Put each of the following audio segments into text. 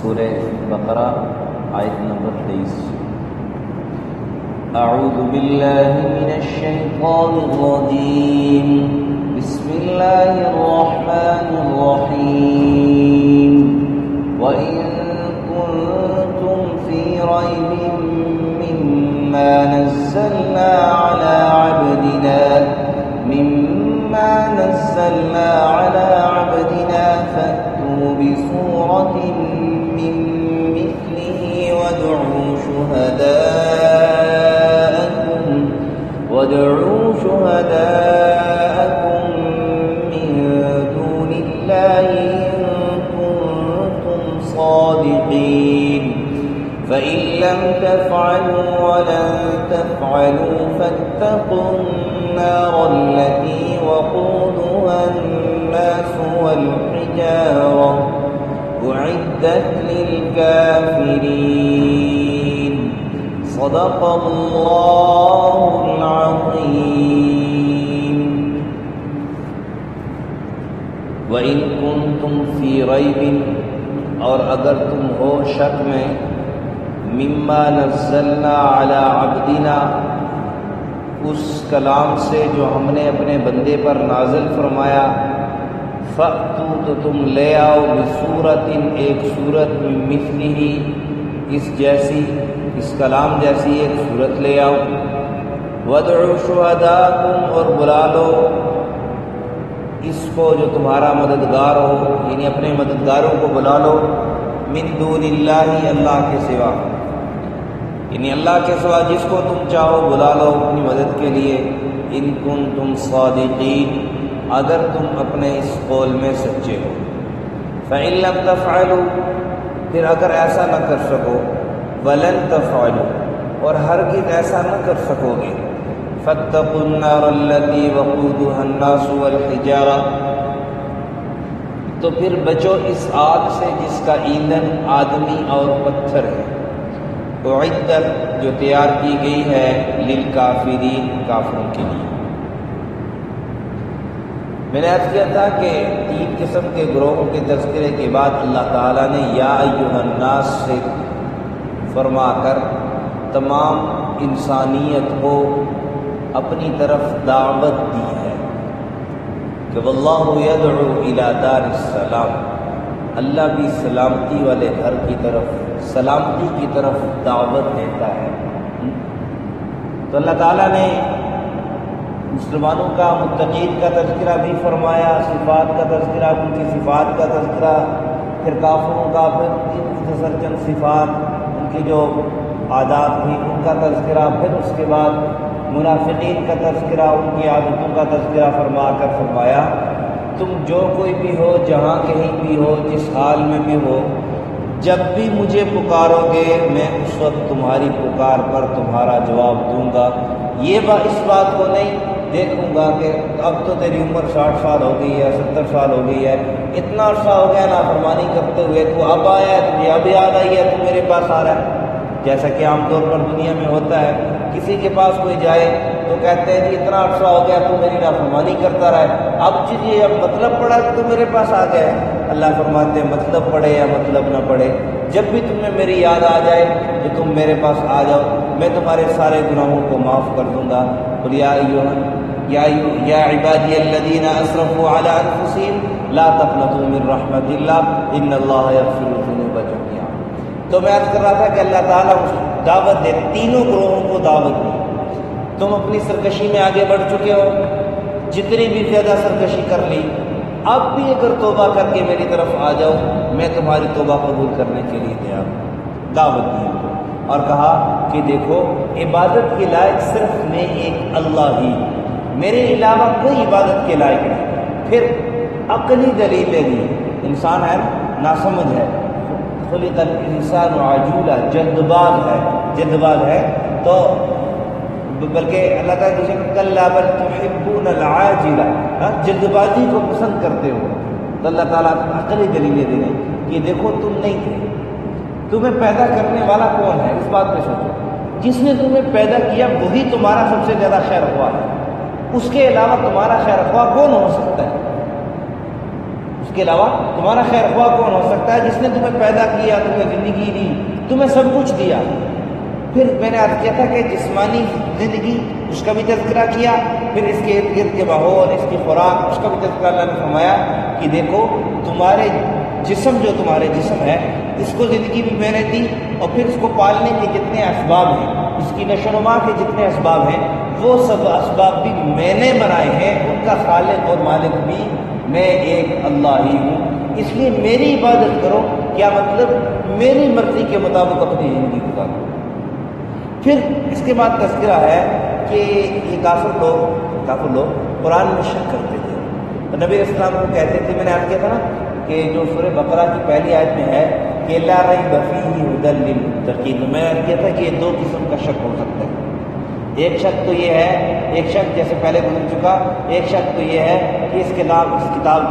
سورہ بقرہ آیت نمبر 23۔ اعوذ باللہ من الشیطان الرجیم، بسم اللہ الرحمن الرحیم۔ وَإِن كُنتُمْ فِي رَيْبٍ مِّمَّا نَزَّلْنَا عَلَىٰ عَبْدِنَا فَأْتُوا بِسُورَةٍ مِّن مِّثْلِهِ وَادْعُوا شُهَدَاءَكُم مِّن دُونِ اللَّهِ إِن كُنتُمْ صَادِقِينَ فَإِن لَّمْ تَفْعَلُوا وَلَن تَفْعَلُوا فَاتَّقُوا النَّارَ الَّتِي وَقُودُهَا النَّاسُ وَالْحِجَارَةُ أُعِدَّتْ لِلْكَافِرِينَ۔ صدق اللہ العظیم۔ وَإِن كُنتُمْ فِي رَيْبٍ، اور اگر تم ہو شک میں، مما نزلنا علی عبدنا، اس کلام سے جو ہم نے اپنے بندے پر نازل فرمایا، فَأْتُوا، تو تم لے آؤ، بِسُورَةٍ، ایک سورت، مِن مِثْلِهِ، اس جیسی، اس کلام جیسی ایک سورت لے آؤ، وَادْعُوا شُهَدَاءَكُمْ، اور بلا لو اس کو جو تمہارا مددگار ہو، یعنی اپنے مددگاروں کو بلا لو، من دون اللہ، اللہ کے سوا، یعنی اللہ کے سوا جس کو تم چاہو بلا لو اپنی مدد کے لیے، ان کنتم صادقین، اگر تم اپنے اس قول میں سچے ہو، فإن لم تفعلوا، پھر اگر ایسا نہ کر سکو، ولن تفعلوا، اور ہرگز ایسا نہ کر سکو گے، فاتقوا النار التي وقودها الناس والحجارہ، تو پھر بچو اس آگ سے جس کا ایندھن آدمی اور پتھر ہے، اعدت، جو تیار کی گئی ہے، للکافرین، کافروں کے لیے۔ میں نے عرض کیا تھا کہ 3 قسم کے گروہوں کے تذکرے کے بعد اللہ تعالیٰ نے یا ایھا الناس سے فرما کر تمام انسانیت کو اپنی طرف دعوت دی ہے کہ واللہ یدعو الی دار السلام، اللہ بھی سلامتی والے گھر کی طرف، سلامتی کی طرف دعوت دیتا ہے۔ تو اللہ تعالیٰ نے مسلمانوں کا، متقین کا تذکرہ بھی فرمایا، صفات کا تذکرہ، ان کی صفات کا تذکرہ، پھر کافروں کا، پھر مختصر چند صفات، ان کی جو عادات تھیں ان کا تذکرہ، پھر اس کے بعد منافقین کا تذکرہ، ان کی عادتوں کا تذکرہ فرما کر فرمایا تم جو کوئی بھی ہو، جہاں کہیں بھی ہو، جس حال میں بھی ہو، جب بھی مجھے پکارو گے میں اس وقت تمہاری پکار پر تمہارا جواب دوں گا۔ یہ اس بات کو نہیں دیکھوں گا کہ اب تو تیری عمر 60 سال ہو گئی ہے، 70 سال ہو گئی ہے، اتنا عرصہ ہو گیا نافرمانی کرتے ہوئے، تو اب آیا ہے، تجھے اب یاد آئی ہے، تو میرے پاس آ رہا ہے۔ جیسا کہ عام طور پر دنیا میں ہوتا ہے، کسی کے پاس کوئی جائے تو کہتے ہیں جی اتنا عرصہ ہو گیا تو میری نافرمانی کرتا رہا ہے، اب یہ اب مطلب پڑا کہ تو میرے پاس آ گیا ہے۔ اللہ فرماتے ہیں مطلب پڑے یا مطلب نہ پڑے، جب بھی تمہیں میری یاد آ جائے تو تم میرے پاس آ جاؤ، میں تمہارے سارے گناہوں کو معاف کر دوں گا۔ قل یا عبادی الذین اسرفوا علی انفسہم لا تقنطوا من رحمت اللہ ان اللہ یغفر الذنوب جميعا۔ تو میں عرض کر رہا تھا کہ اللہ تعالیٰ دعوت دے، تینوں گروہوں کو دعوت دی۔ تم اپنی سرکشی میں آگے بڑھ چکے ہو، جتنی بھی زیادہ سرکشی کر لی، اب بھی اگر توبہ کر کے میری طرف آ جاؤ میں تمہاری توبہ قبول کرنے کے لیے تیار ہوں۔ دعوت دی اور کہا کہ دیکھو عبادت کے لائق صرف میں ایک اللہ ہی، میرے علاوہ کوئی عبادت کے لائق نہیں۔ پھر عقلی دلیلیں دی، انسان ہے ناسمجھ ہے، خلق الانسان عجولا، جلد باز ہے، تو بلکہ اللہ تعالیٰ کسی کلا بل تحبون العاجلہ، جلد بازی کو پسند کرتے ہو۔ تو اللہ تعالیٰ عقلی دلیلیں دے رہے کہ دیکھو تم نہیں تھے، تمہیں پیدا کرنے والا کون ہے، اس بات پہ سوچو، جس نے تمہیں پیدا کیا وہی تمہارا سب سے زیادہ خیر خواہ ہے، اس کے علاوہ تمہارا خیر خواہ کون ہو سکتا ہے؟ اس اس کے علاوہ تمہارا خیر خواہ کون ہو سکتا ہے جس نے تمہیں پیدا کیا، تمہیں زندگی دی، تمہیں سب کچھ دیا۔ پھر میں نے عرض کیا تھا کہ جسمانی زندگی اس کا بھی تذکرہ کیا، پھر اس کے ارد گرد کے ماحول، اس کی خوراک، اس کا بھی تذکرہ اللہ نے فرمایا کہ دیکھو تمہارے جسم، جو تمہارے جسم ہے اس کو زندگی بھی میں نے دی، اور پھر اس کو پالنے کے جتنے اسباب ہیں، اس کی نشو و نما کے جتنے اسباب ہیں، وہ سب اسباب بھی میں نے بنائے ہیں، ان کا خالق اور مالک بھی میں ایک اللہ ہی ہوں، اس لیے میری عبادت کرو۔ کیا مطلب؟ میری مرضی کے مطابق اپنی زندگی گزارو۔ پھر اس کے بعد تذکرہ ہے کہ یہ کافر لوگ قرآن میں شک کرتے تھے، تو نبی علیہ السلام کو کہتے تھے، میں نے عرض کیا تھا نا کہ جو سورہ بقرہ کی پہلی آیت میں ہے کہ لا ریب فیہ ھدی للمتقین، میں نے عرض کیا تھا کہ یہ دو قسم کا شک ہو سکتا ہے۔ ایک شک تو یہ ہے، ایک شک جیسے پہلے گزر چکا، ایک شک تو یہ ہے کہ اس کتاب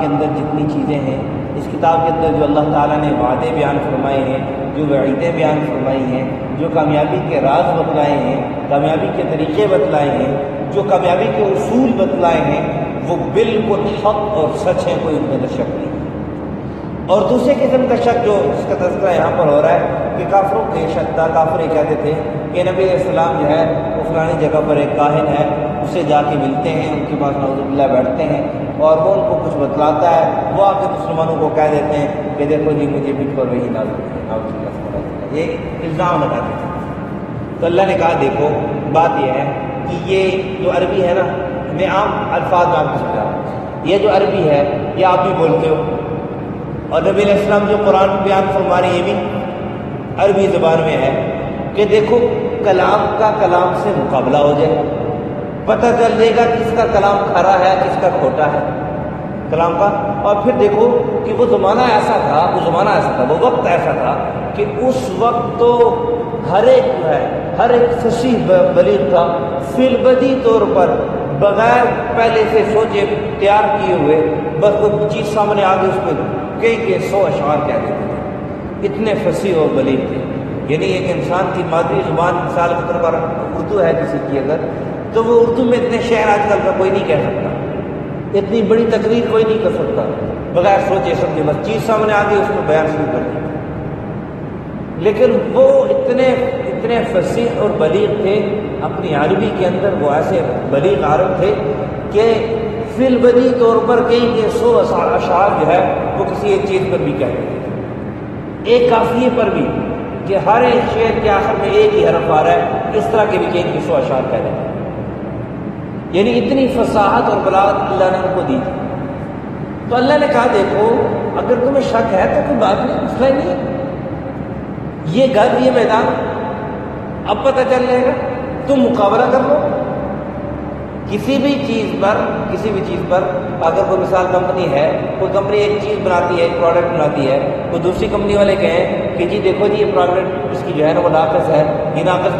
کے اندر جتنی چیزیں ہیں، اس کتاب کے اندر جو اللہ تعالیٰ نے وعدے بیان فرمائے ہیں، جو وعیدیں بیان فرمائی ہیں، جو کامیابی کے راز بتلائے ہیں، کامیابی کے طریقے بتلائے ہیں، جو کامیابی کے اصول بتلائے ہیں، وہ بالکل حق اور سچ ہیں، کوئی ان میں شک نہیں۔ اور دوسرے قسم کا شک جو اس کا تذکرہ یہاں پر ہو رہا ہے کہ کافروں کے شک تھا، کافر یہ کہتے تھے کہ نبی علیہ السلام جو ہے وہ فلانی جگہ پر ایک کاہن ہے، اسے جا کے ملتے ہیں، ان کے پاس نعوذ باللہ بیٹھتے ہیں اور وہ ان کو کچھ بتلاتا ہے، وہ آ کے مسلمانوں کو کہہ دیتے ہیں کہ دیکھو جی مجھے پیٹھ پر وہی نازل ہے، نعوذ باللہ، یہ الزام لگاتے تھے۔ تو اللہ نے کہا دیکھو بات یہ ہے کہ یہ جو عربی ہے نا، میں عام الفاظ میں آپ کو سمجھا رہا ہوں، یہ جو عربی ہے یہ آپ بھی بولتے ہو، اور نبی علیہ السلام جو قرآن بیان فرما رہے ہیں یہ بھی عربی زبان میں ہے کہ دیکھو کلام کا کلام سے مقابلہ ہو جائے، پتہ چل جائے گا کس کا کلام کھرا ہے کس کا کھوٹا ہے کلام کا۔ اور پھر دیکھو کہ وہ زمانہ ایسا تھا، وہ وقت ایسا تھا کہ اس وقت تو ہر ایک فصیح بلیغ تھا، فی البدی طور پر بغیر پہلے سے سوچے تیار کیے ہوئے بس کوئی چیز سامنے آ گئی اس پہ کئی 100 اشعار کہہ دیتے تھے، اتنے فصیح اور بلیغ تھے۔ یعنی ایک انسان کی مادری زبان مثال کے طور پر اردو ہے کسی کی اگر، تو وہ اردو میں اتنے شعر آج کل کا کوئی نہیں کہہ سکتا، اتنی بڑی تقریر کوئی نہیں کر سکتا بغیر سوچے سمجھے، بس چیز سامنے آ گئی اس کو بیان شروع کر دیا۔ لیکن وہ اتنے فصیح اور بلیغ تھے اپنی عربی کے اندر، وہ ایسے بلیغ عرب تھے کہ فی البدی طور پر کئی 100 اشعار جو ہے وہ کسی ایک چیز پر بھی کہتے تھے، ایک قافیے پر بھی، کہ ہر ایک شعر کے آخر میں ایک ہی حرف آ رہا ہے، اس طرح کے بھی کئی 100 اشعار کہہ دیتے ہیں۔ یعنی اتنی فصاحت اور بلاغت اللہ نے ان کو دی تھی۔ تو اللہ نے کہا دیکھو اگر تمہیں شک ہے تو کوئی بات نہیں، مسئلہ نہیں ہے، یہ گھر یہ میدان اب پتہ چل جائے گا، تم مقابلہ کر لو کسی بھی چیز پر۔ اگر کوئی مثال کمپنی ہے، کوئی کمپنی ایک چیز بناتی ہے، ایک پروڈکٹ بناتی ہے، کوئی دوسری کمپنی والے کہیں کہ جی دیکھو جی یہ پروڈکٹ اس کی جو ہے نا وہ ناقص ہے، یہ ناقص،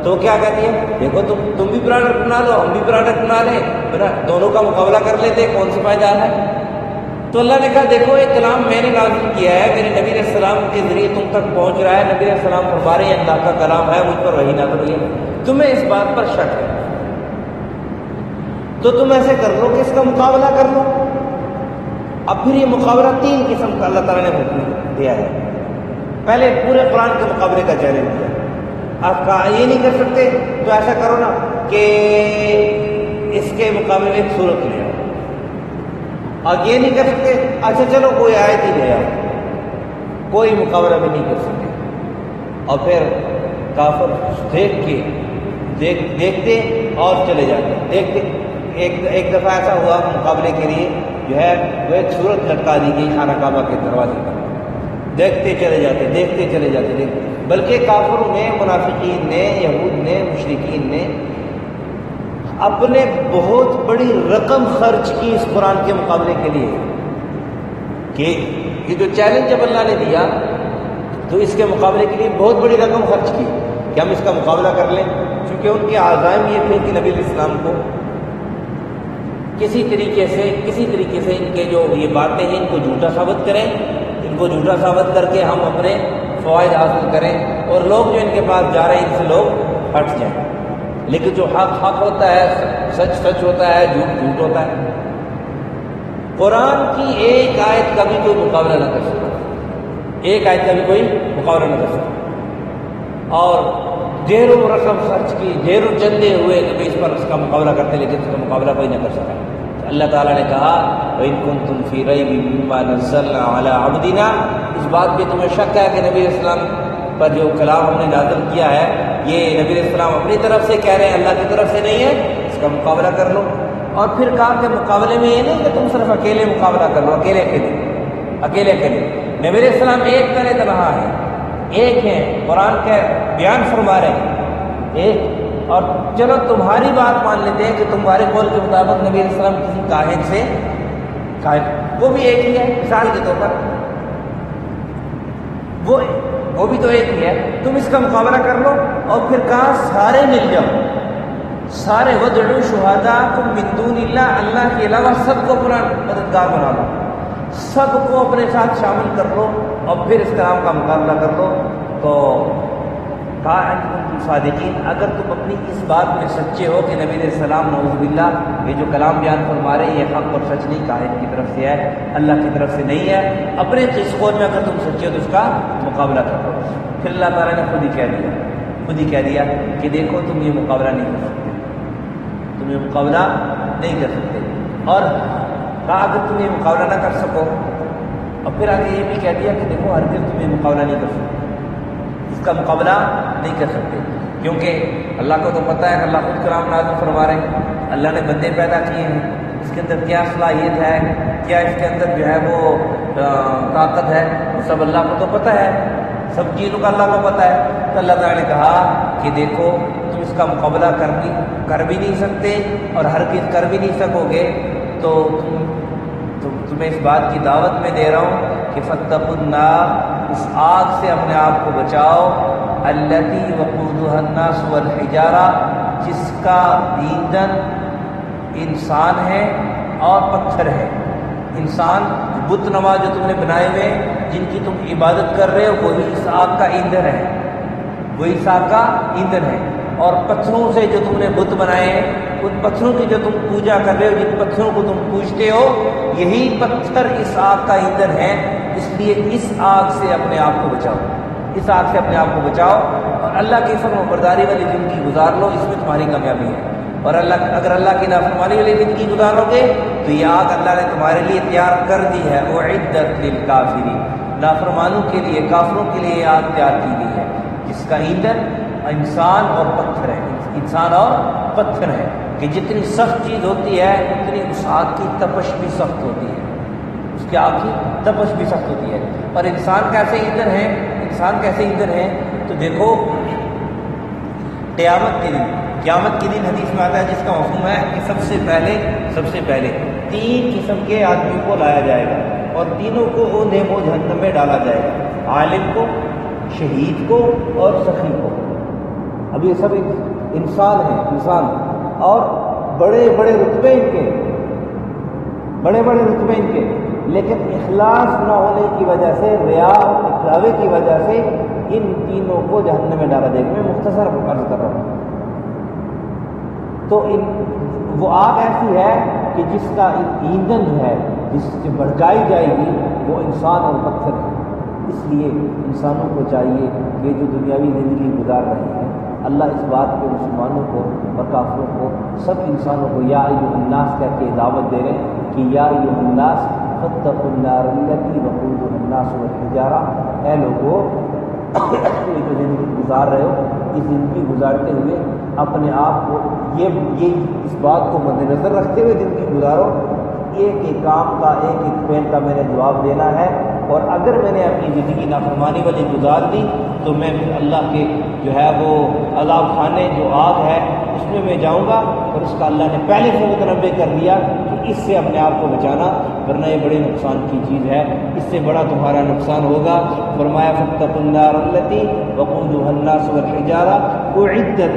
تو کیا کہتی ہے دیکھو تم بھی پروڈکٹ بنا لو ہم بھی پروڈکٹ بنا لیں، دونوں کا مقابلہ کر لیتے کون سی پائیدار ہے۔ تو اللہ نے کہا دیکھو ایک کلام میں نے نازل کیا ہے، میرے نبی علیہ السلام کے ذریعے تم تک پہنچ رہا ہے، نبی علیہ السلام فرما رہے ہیں اللہ کا کلام ہے، مجھ پر وحی نازل ہوئی ہے، تمہیں اس بات پر شک ہے تو تم ایسے کر لو کہ اس کا مقابلہ کر لو۔ اب پھر یہ مقابلہ 3 قسم کا اللہ تعالیٰ نے حکم دیا ہے۔ پہلے پورے قرآن کے مقابلے کا چیلنج دیا، آپ کہا یہ نہیں کر سکتے تو ایسا کرو نا کہ اس کے مقابلے میں ایک صورت لے آؤ، اور یہ نہیں کر سکتے اچھا چلو کوئی آیت ہی لے آؤ، کوئی مقابلہ بھی نہیں کر سکتے۔ اور پھر کافر دیکھتے اور چلے جاتے، دیکھتے ایک دفعہ ایسا ہوا مقابلے کے لیے جو ہے وہ ایک صورت لٹکا دی گئی خانہ کعبہ کے دروازے پر، دیکھتے چلے جاتے، بلکہ کافروں نے، منافقین نے، یہود نے، مشرکین نے اپنے بہت بڑی رقم خرچ کی اس قرآن کے مقابلے کے لیے، کہ یہ جو چیلنج جب اللہ نے دیا تو اس کے مقابلے کے لیے بہت بڑی رقم خرچ کی کہ ہم اس کا مقابلہ کر لیں، چونکہ ان کے عزائم یہ تھے کہ نبی علیہ السلام کو کسی طریقے سے ان کے جو یہ باتیں ہیں ان کو جھوٹا ثابت کریں، ان کو جھوٹا ثابت کر کے ہم اپنے فوائد حاصل کریں، اور لوگ جو ان کے پاس جا رہے ہیں ان سے لوگ ہٹ جائیں۔ لیکن جو حق ہوتا ہے، سچ ہوتا ہے، جھوٹ ہوتا ہے۔ قرآن کی ایک آیت کا بھی کوئی مقابلہ نہ کر سکتا، ایک آیت کا بھی کوئی مقابلہ نہ کر سکتا، اور ڈھیروں رقم خرچ کی، ڈھیروں چندے ہوئے کبھی اس پر اس کا مقابلہ کرتے، لیکن اس کا مقابلہ کوئی نہ کر سکا۔ اللہ تعالیٰ نے کہا وَإِن كُنتُمْ فِي رَيْبٍ مِّمَّا نَزَّلْنَا عَلَىٰ عَبْدِنَا، اس بات پہ تمہیں شک ہے کہ نبی علیہ السلام پر جو کلام ہم نے نازل کیا ہے یہ نبی علیہ السلام اپنی طرف سے کہہ رہے ہیں، اللہ کی طرف سے نہیں ہے، اس کا مقابلہ کر لو۔ اور پھر کہا کہ مقابلے میں یہ نہیں کہ تم صرف اکیلے مقابلہ کر لو، اکیلے نبی علیہ السلام ایک طرح تنہا ہے، ایک ہیں، قرآن کا بیان فرما رہے ہیں ایک، اور چلو تمہاری بات مان لیتے ہیں کہ تمہارے قول کے مطابق نبی علیہ السلام کسی کاہن سے وہ بھی ایک ہی ہے، مثال کے طور پر وہ بھی تو ایک ہی ہے، تم اس کا مقابلہ کر لو۔ اور پھر کہا سارے مل جاؤ، سارے وَادْعُوا شُهَدَاءَكُم مِّن دُونِ اللَّهِ، اللہ کے علاوہ سب کو اپنا مددگار بنا لو، سب کو اپنے ساتھ شامل کر لو اور پھر اس کلام کا مقابلہ کر لو۔ تو کہا ان کنتم صادقین، اگر تم اپنی اس بات میں سچے ہو کہ نبی علیہ السلام نعوذ باللہ یہ جو کلام بیان فرما رہے ہیں یہ حق اور سچ نہیں، کاہن کی طرف سے ہے، اللہ کی طرف سے نہیں ہے، اپنے اس قول میں اگر تم سچے ہو تو اس کا مقابلہ کرو۔ پھر اللہ تعالیٰ نے خود ہی کہہ دیا کہ دیکھو تم یہ مقابلہ نہیں کر سکتے، تم یہ مقابلہ نہیں کر سکتے، اور کہا اگر تم یہ مقابلہ نہ کر سکو، اور پھر آگے یہ بھی کہہ دیا کہ دیکھو ہرگز تم یہ مقابلہ نہیں کر سکتے، اس کا مقابلہ نہیں کر سکتے، کیونکہ اللہ کو تو پتہ ہے کہ اللہ خود کلام نازل فرما رہے ہیں، اللہ نے بندے پیدا کیے ہیں، اس کے اندر کیا صلاحیت ہے، کیا اس کے اندر جو ہے وہ طاقت ہے، وہ سب اللہ کو تو پتہ ہے، سب چیزوں کا اللہ کو پتہ ہے۔ تو اللہ تعالیٰ نے کہا کہ دیکھو تم اس کا مقابلہ کر بھی نہیں سکتے اور ہرگز کر بھی نہیں سکو گے، تو تمہیں اس بات کی دعوت میں دے رہا ہوں کہ فاتقوا النار، اس آگ سے اپنے آپ کو بچاؤ، التی وقودها الناس والحجارہ، جس کا ایندھن انسان ہے اور پتھر ہے۔ انسان بت نما جو تم نے بنائے ہوئے جن کی تم عبادت کر رہے ہو وہی اس آگ کا ایندھن ہے، وہی اس آگ کا ایندھن ہے، اور پتھروں سے جو تم نے بت بنائے ہیں ان پتھروں کی جو تم پوجا کر رہے ہو، جن پتھروں کو تم پوجتے ہو یہی پتھر اس آگ کا ایندھن ہے، اس لیے اس آگ سے اپنے آپ کو بچاؤ، اس آگ سے اپنے آپ کو بچاؤ اور اللہ کی فرما برداری والی زندگی گزار لو، اس میں تمہاری کامیابی ہے۔ اور اگر اللہ کی نافرمانی والی زندگی گزارو گے تو یہ آگ اللہ نے تمہارے لیے تیار کر دی ہے، اعدت للکافرین، نافرمانوں کے لیے، کافروں کے لیے یہ آگ تیار کی گئی ہے، جس کا ایندھن انسان اور پتھر ہے، انسان اور پتھر ہے، کہ جتنی سخت چیز ہوتی ہے اتنی اس آگ کی تپش بھی سخت ہوتی ہے، اس کی آگ کی تپش بھی سخت ہوتی ہے۔ اور انسان کیسے ایندھن ہے تو دیکھو قیامت کے دن حدیث میں آتا ہے جس کا مفہوم ہے کہ سب سے پہلے 3 قسم کے آدمیوں کو لایا جائے گا اور تینوں کو وہ نیم و جہنم میں ڈالا جائے گا، عالم کو، شہید کو اور سخی کو۔ اب یہ سب انسان اور بڑے بڑے رتبے ان کے، لیکن اخلاص نہ ہونے کی وجہ سے، ریا دکھلاوے کی وجہ سے ان تینوں کو جہنم میں ڈالا جائے گا۔ میں مختصر عرض کر رہا ہوں، تو وہ آگ ایسی ہے کہ جس کا ایندھن جو ہے، جس سے بھڑکائی جائے گی وہ انسان اور پتھر ہے۔ اس لیے انسانوں کو چاہیے کہ جو دنیاوی زندگی گزار رہے ہیں، اللہ اس بات پہ مسلمانوں کو اور کافروں کو، سب انسانوں کو یا ایھا الناس کہہ کے دعوت دے رہے ہیں کہ یا ایھا الناس فاتقوا النار التی وقودها الناس والحجارہ، اے لوگوں یہ جو زندگی گزار رہے ہو، اس زندگی گزارتے ہوئے اپنے آپ کو یہ اس بات کو مد نظر رکھتے ہوئے زندگی گزارو، ایک کام کا، ایک فعل کا میں نے جواب دینا ہے، اور اگر میں نے اپنی زندگی نافرمانی والی گزار دی تو میں پھر اللہ کے جو ہے وہ عذاب خانے جو آگ ہے اس میں جاؤں گا، اور اس کا اللہ نے پہلے سے متنبع کر دیا کہ اس سے اپنے آپ کو بچانا، ورنہ یہ بڑے نقصان کی چیز ہے، اس سے بڑا تمہارا نقصان ہوگا۔ فرمایا فاتقوا النار التی وقودها الناس والحجارہ اعدت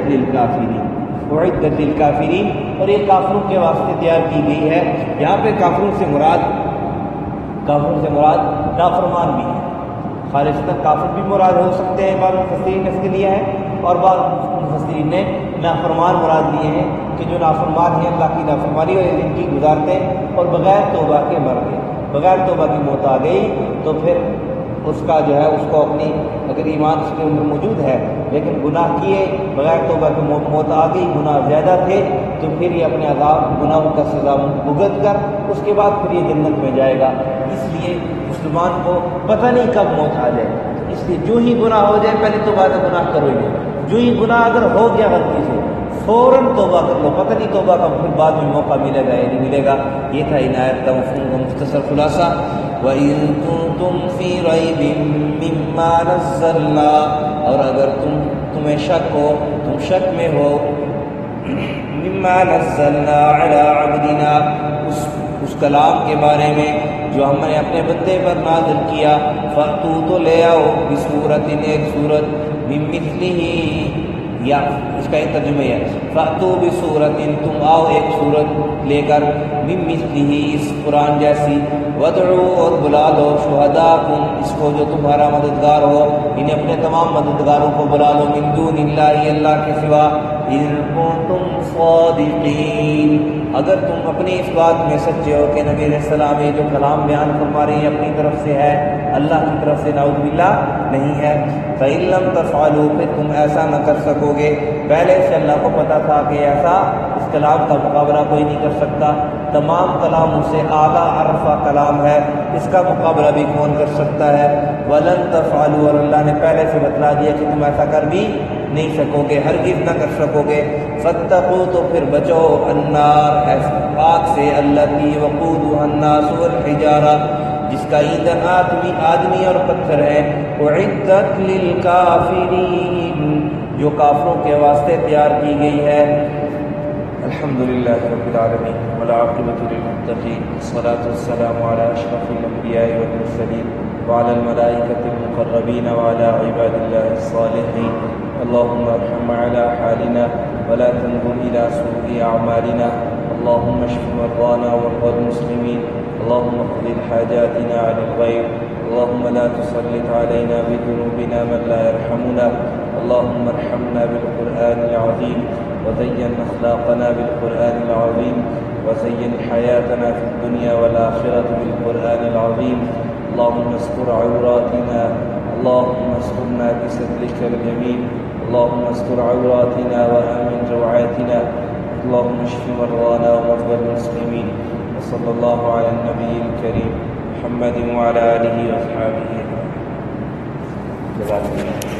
للکافرین، اور یہ کافروں کے واسطے تیار کی گئی ہے۔ یہاں پہ کافروں سے مراد نافرمان بھی ہے، خالصتاً کافر بھی مراد ہو سکتے ہیں، بعض مفسرین نے اس کے لیا ہے اور بعض مفسرین نے نافرمان مراد لیے ہیں کہ جو نافرمان ہیں اللہ کی نافرمانی والی زندگی گزارتے ہیں اور بغیر توبہ کے مر گئے، بغیر توبہ کی موت آ گئی تو پھر اس کا جو ہے اس کو اپنی اگر ایمان اس کے اندر موجود ہے لیکن گناہ کیے بغیر توبہ کی موت آ گئی، گناہ زیادہ تھے تو پھر یہ اپنے عذاب گناہوں کا سزا بھگت کر اس کے بعد پھر یہ جنت میں جائے گا۔ اس لیے مسلمان کو پتہ نہیں کب موت آ جائے، اس لیے جو ہی گناہ ہو جائے پہلے تو بعد گناہ کرو ہی نہیں، جو ہی گناہ اگر ہو گیا غلطی سے فوراً توبہ کر لو، پتہ نہیں توبہ کا پھر بعد میں موقع ملے گا یا نہیں ملے گا۔ یہ تھا عنایت کا مفہوم کا مختصر خلاصہ۔ وَإِن كُنتُمْ فِي رَيْبٍ مِّمَّا نَزَّلْنَا، اور اگر تمہیں شک ہو، تم شک میں ہو، مِّمَّا نَزَّلْنَا عَلَىٰ عَبْدِنَا، اس کلام کے بارے میں جو ہم نے اپنے بندے پر نازل کیا، فَأْتُوا، تو لے آؤ، بِسُورَةٍ، ایک سورت، مِن مِثْلِهِ، یا اس کا ایک ترجمہ ہے فَأْتُوا بِسُورَةٍ، تم آؤ ایک سورت لے کر، مِن مِثْلِهِ، اس قرآن جیسی، وَادْعُوا، اور بلا لو، شُهَدَاءَكُمْ، اس کو جو تمہارا مددگار ہو، انہیں اپنے تمام مددگاروں کو بلا لو، مِن دُونِ اللَّهِ، اللہ کے سوا، إِن كُنتُمْ صَادِقِينَ، اگر تم اپنی اس بات میں سچے ہو کہ نبی علیہ السلام یہ جو کلام بیان فرما رہے ہیں اپنی طرف سے ہے، اللہ کی طرف سے نعوذ باللہ نہیں ہے، فَإِن لَّمْ تَفْعَلُوا، پھر تم ایسا نہ کر سکو گے، پہلے سے اللہ کو پتہ تھا کہ ایسا اس کلام کا مقابلہ کوئی نہیں کر سکتا، تمام کلاموں سے اعلیٰ عرفہ کلام ہے، اس کا مقابلہ بھی کون کر سکتا ہے، وَلَن تَفْعَلُوا، اور اللہ نے پہلے سے بتلا دیا کہ تم ایسا کر بھی نہیں سکو گے، ہرگز نہ کر سکو گے، فَاتَّقُوا، تو پھر بچو، النار، آگ سے، الَّتِي وَقُودُهَا النَّاسُ وَالْحِجَارَةُ، جس کا ایندھن آدمی اور پتھر ہے، اعدت للکافرین، جو کافروں کے واسطے تیار کی گئی ہے۔ الحمدللہ رب العالمین والعاقبۃ للمتقین، والصلاۃ والسلام علی اشرف الانبیاء والمرسلین وعلی الملائکۃ المقربین وعلی عباد اللہ الصالحین، اللهم ارحم على حالنا ولا تنظر الى سوء اعمالنا، اللهم اشف مرضانا ومرضى المسلمين، اللهم اقض حاجاتنا عن الغير، اللهم لا تسلط علينا بذنوبنا من لا يرحمنا، اللهم ارحمنا بالقرآن العظيم، وزين أخلاقنا بالقرآن العظيم، وزين حياتنا في الدنيا والآخرة بالقرآن العظيم، اللهم استر عوراتنا، اللهم استرنا بسترك الجميل، اللهم استر عوراتنا وآمن روعاتنا، اللهم اشف مرضانا ومرضى المسلمين، وصلى الله على النبي الكريم محمد وعلى آله وأصحابه أجمعين۔